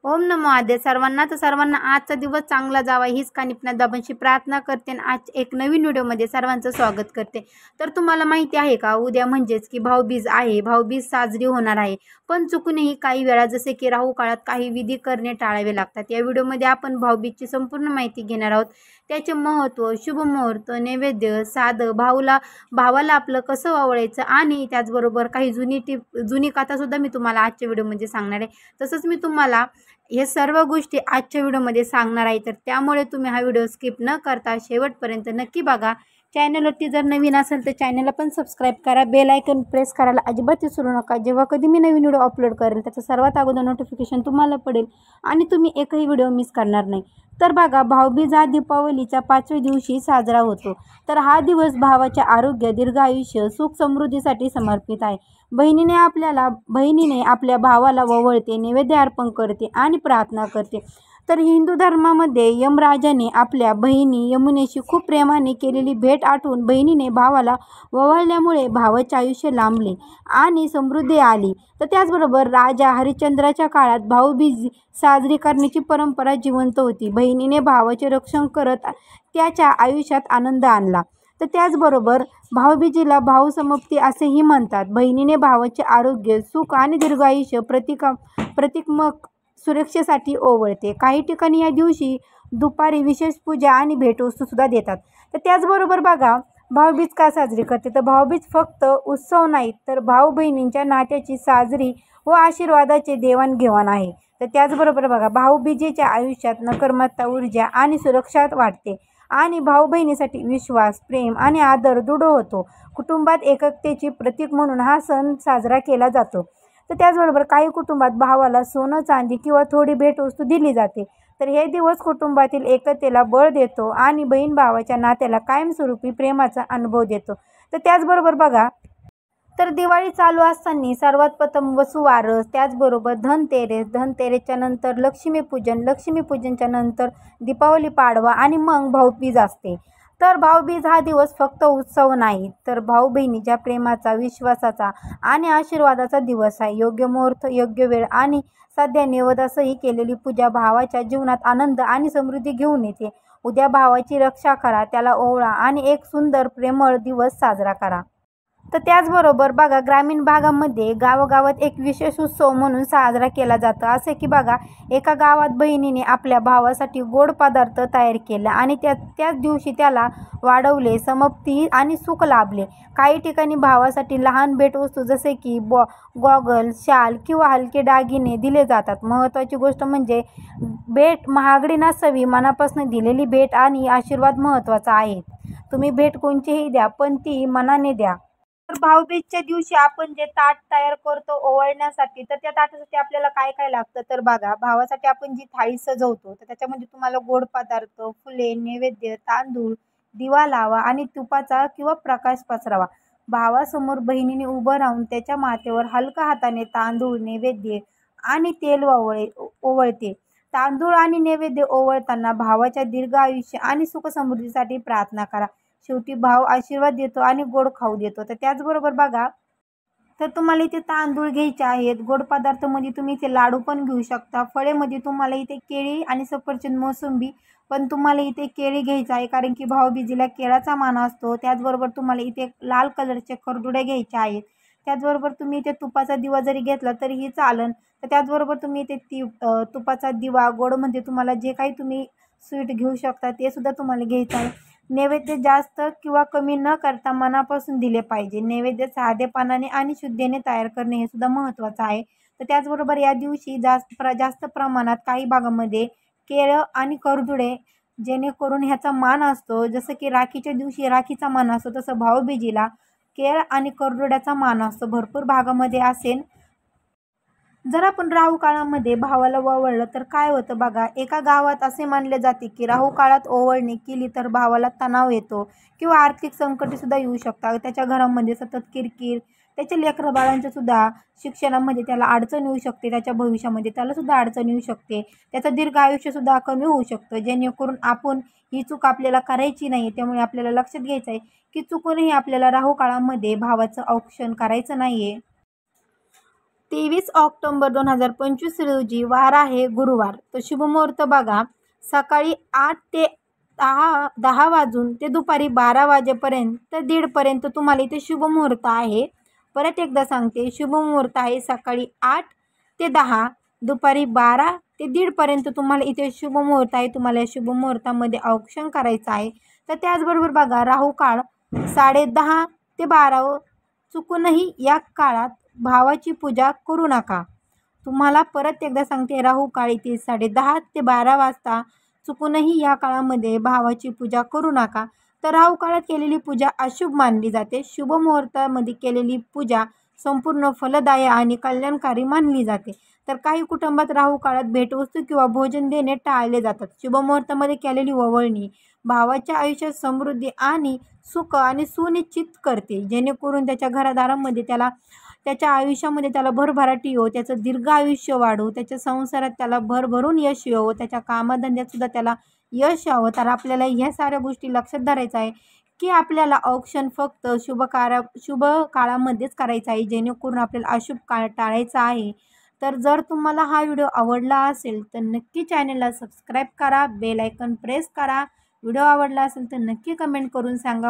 ओम नमो आद्य सर्वांना आजचा दिवस चांगला जावा हीच कानिपना दाबांची प्रार्थना करते आणि आज एक नवीन व्हिडिओमध्ये सर्वांचं स्वागत करते। तर तुम्हाला माहिती आहे का, उद्या म्हणजेच की भाऊबीज आहे। भाऊबीज साजरी होणार आहे, पण चुकूनही काही वेळा जसे की राहू काळात काही विधी करणे टाळावे लागतात। या व्हिडिओमध्ये आपण भाऊबीजची संपूर्ण माहिती घेणार आहोत, त्याचे महत्त्व, शुभ मुहूर्त, नैवेद्य, साधं भावाला आपलं कसं ओवाळायचं आणि त्याचबरोबर काही जुनी कथा सुद्धा मी तुम्हाला आजच्या व्हिडिओमध्ये सांगणार आहे। तसंच मी तुम्हाला हे सर्व गोष्टी आजच्या व्हिडिओमध्ये सांगणार आहे, तर त्यामुळे तुम्ही हा व्हिडिओ स्किप न करता शेवटपर्यंत नक्की बघा। चॅनलवरती जर नवीन असेल तर चॅनलला पण सबस्क्राईब करा, बेल आयकॉन प्रेस करायला अजिबात विसरू नका। जेव्हा कधी मी नवीन व्हिडिओ अपलोड करेल त्याचं सर्वात अगोदर नोटिफिकेशन तुम्हाला पडेल आणि तुम्ही एकही व्हिडिओ मिस करणार नाही। तर बघा, भाऊबीज हा दीपावलीच्या 5व्या दिवशी साजरा होतो। तर हा दिवस भावाचे आरोग्य, दीर्घ आयुष्य, सुख समृद्धीसाठी समर्पित आहे। बहिणीने आपल्या भावाला ओवाळते, नैवेद्य अर्पण करते आणि प्रार्थना करते। तर हिंदू धर्मामध्ये यमराजाने आपल्या बहिणी यमुनेशी खूप प्रेमाने केलेली भेट आठवून बहिणीने भावाला ओवाळल्यामुळे भावाचे आयुष्य लांबले आणि समृद्धी आली। तर त्याचबरोबर राजा हरिश्चंद्राच्या काळात भाऊबीज साजरी करण्याची परंपरा जिवंत होती। बहिणीने भावाचे रक्षण करत त्याच्या आयुष्यात आनंद आणला। तर त्याचबरोबर भाऊबीजेला भाऊसमाप्ती असेही म्हणतात। बहिणीने भावाचे आरोग्य, सुख आणि दीर्घ आयुष्य प्रतिकात्मक सुरक्षेसाठी ओवाळते। काही ठिकाणी या दिवशी दुपारी विशेष पूजा आणि भेटवस्तू सुद्धा देतात। तर त्याचबरोबर बघा, भाऊबीज का साजरी करते, तर भाऊबीज फक्त उत्सव नाही तर भाऊ बहिणींच्या नात्याची साजरी व आशीर्वादाचे देवाणघेवाण आहे। तर त्याचबरोबर बघा, भाऊबीजेच्या आयुष्यात नकारात्मक ऊर्जा आणि सुरक्षा वाढते आणि भाऊ बहिणीसाठी विश्वास, प्रेम आणि आदर दृढ होतो। कुटुंबात एकतेची प्रतीक म्हणून हा सण साजरा केला जातो। तर त्याचबरोबर काही कुटुंबात भावाला सोनं, चांदी किंवा थोडी भेटवस्तू दिली जाते। तर हे दिवस कुटुंबातील एकतेला बळ देतो आणि बहीण भावाच्या नात्याला कायमस्वरूपी प्रेमाचा अनुभव देतो। तर त्याचबरोबर बघा, तर दिवाळी चालू असताना सर्वात प्रथम वसुबारस, त्याचबरोबर धनतेरसच्या नंतर लक्ष्मीपूजनच्या नंतर दीपावली, पाडवा आणि मग भाऊबीज असते। तर भाऊबीज हा दिवस फक्त उत्सव नाही तर भाऊ बहिणीच्या प्रेमाचा, विश्वासाचा आणि आशीर्वादाचा दिवस आहे। योग्य मुहूर्त, योग्य वेळ आणि सध्या नैवेद्यासही केलेली पूजा भावाच्या जीवनात आनंद आणि समृद्धी घेऊन येते। उद्या भावाची रक्षा करा, त्याला ओवाळा आणि एक सुंदर प्रेमळ दिवस साजरा करा। तर त्याचबरोबर बघा, ग्रामीण भागामध्ये गावागावात एक विशेष उत्सव म्हणून साजरा केला जातो। असे की बघा, एका गावात बहिणीने आपल्या भावासाठी गोड पदार्थ तयार केला आणि त्याच दिवशी त्याला वाढवले, समाप्ती आणि सुख लाभले। काही ठिकाणी भावासाठी लहान भेटवस्तू जसे की गॉगल, शाल किंवा हलके दागिने दिले जातात। महत्त्वाची गोष्ट म्हणजे भेट महागडी नसावी, मनापासून दिलेली भेट आणि आशीर्वाद महत्त्वाचा आहे। तुम्ही भेट कोणतीही द्या, पण ती मनाने द्या। तर भाऊबीजच्या दिवशी आपण जे ताट तयार करतो ओवाळण्यासाठी, तर त्या ताटासाठी आपल्याला काय काय लागतं, तर बघा, भावासाठी आपण जी थाळी सजवतो तर त्याच्यामध्ये तुम्हाला गोड पदार्थ, फुले, नैवेद्य, तांदूळ, दिवा लावा आणि तुपाचा किंवा प्रकाश पसरावा। भावासमोर बहिणीने उभं राहून त्याच्या माथ्यावर हलका हाताने तांदूळ, नैवेद्य आणि तेल ओवळते। तांदूळ आणि नैवेद्य ओवळताना भावाच्या दीर्घ आयुष्य आणि सुख समृद्धीसाठी प्रार्थना करा। शेवटी भाव आशीर्वाद देतो आणि गोड खाऊ देतो। तर त्याचबरोबर बघा, तर तुम्हाला इथे तांदूळ घ्यायचे आहेत, गोड पदार्थामध्ये तुम्ही इथे लाडू पण घेऊ शकता, फळेमध्ये तुम्हाला इथे केळी आणि सफरचंद, मोसंबी, पण तुम्हाला इथे केळी घ्यायचं आहे कारण की भाऊबीजेला केळाचा मान असतो। त्याचबरोबर तुम्हाला इथे लाल कलरचे खरडुडे घ्यायचे आहेत। त्याचबरोबर तुम्ही इथे तुपाचा दिवा जरी घेतला तरीही चालेल। तर त्याचबरोबर तुम्ही इथे तुपाचा दिवा, गोडमध्ये तुम्हाला जे काही तुम्ही स्वीट घेऊ शकता ते सुद्धा तुम्हाला घ्यायचं आहे। नैवेद्य जास्त किंवा कमी न करता मनापासून दिले पाहिजे। नैवेद्य साधेपणाने आणि शुद्धीने तयार करणे हे सुद्धा महत्त्वाचं आहे। तर त्याचबरोबर या दिवशी जास्त प्रमाणात काही भागामध्ये केळं आणि करदुडे, जेणेकरून ह्याचा मान असतो। जसं की राखीच्या दिवशी राखीचा मान असतो, तसं भाऊबीजेला केळ आणि करदुड्याचा मान असतो। भरपूर भागामध्ये असेल। जर आपण राहू काळामध्ये भावाला ओवाळलं तर काय होतं बघा, एका गावात असे मानले जाते की राहू काळात ओवाळणी केली तर भावाला तणाव येतो किंवा आर्थिक संकटे सुद्धा येऊ शकतात। त्याच्या घरामध्ये सतत किरकिर, त्याच्या लेकरं बाळांच्या सुद्धा शिक्षणामध्ये त्याला अडचण येऊ शकते, त्याच्या भविष्यामध्ये त्याला सुद्धा अडचण येऊ शकते, त्याचं दीर्घ आयुष्य सुद्धा कमी होऊ शकतं। जेणेकरून आपण ही चूक आपल्याला करायची नाही। त्यामुळे आपल्याला लक्षात घ्यायचं आहे की चुकूनही आपल्याला राहू काळामध्ये भावाचं औक्षण करायचं नाही आहे। 23 ऑक्टोबर 2025 रोजी वार आहे गुरुवार. तर शुभमुहूर्त बघा, सकाळी 8 ते 10 वाजून ते दुपारी 12 वाजेपर्यंत तर 1:30पर्यंत तुम्हाला इथे शुभमुहूर्त आहे. परत एकदा सांगते, शुभमुहूर्त आहे सकाळी 8 ते 10, दुपारी 12 ते 1:30पर्यंत तुम्हाला इथे शुभमुहूर्त आहे. तुम्हाला या शुभमुहूर्तामध्ये औक्षण करायचं आहे. तर त्याचबरोबर बघा, राहू काळ 10:30 ते 12. चुकूनही या काळात भावाची पूजा करू नका. तुम्हाला परत एकदा सांगते, राहू काळ इथे 10:30 ते 12 वाजता. चुकूनही या काळामध्ये भावाची पूजा करू नका. तर राहू काळात केलेली पूजा अशुभ मानली जाते. शुभ मुहूर्तामध्ये केलेली पूजा संपूर्ण फलदायी आणि कल्याणकारी मानली जाते. तर काही कुटुंबात राहू काळात भेटवस्तू किंवा भोजन देणे टाळले जातात. शुभ मुहूर्तामध्ये केलेली ओवाळणी भावाच्या आयुष्यात समृद्धी आणि सुख आणि सुनिश्चित करते, जेणेकरून त्याच्या घरादारामध्ये त्याच्या आयुष्यामध्ये त्याला भरभराटी येवो, त्याचं दीर्घ आयुष्य वाढो, त्याच्या संसारात त्याला भरभरून यश येवो, त्याच्या कामधंद्यात सुद्धा त्याला यश यावं. तर आपल्याला ह्या साऱ्या गोष्टी लक्षात धरायचं आहे की आपल्याला औक्षण फक्त शुभ काळामध्येच करायचं आहे, जेणेकरून आपल्याला अशुभ काळ टाळायचा आहे. तर जर तुम्हाला हा व्हिडिओ आवडला असेल तर नक्की चॅनलला सबस्क्राईब करा, बेल आयकॉन प्रेस करा. व्हिडिओ आवडला असेल तर नक्की कमेंट करून सांगा.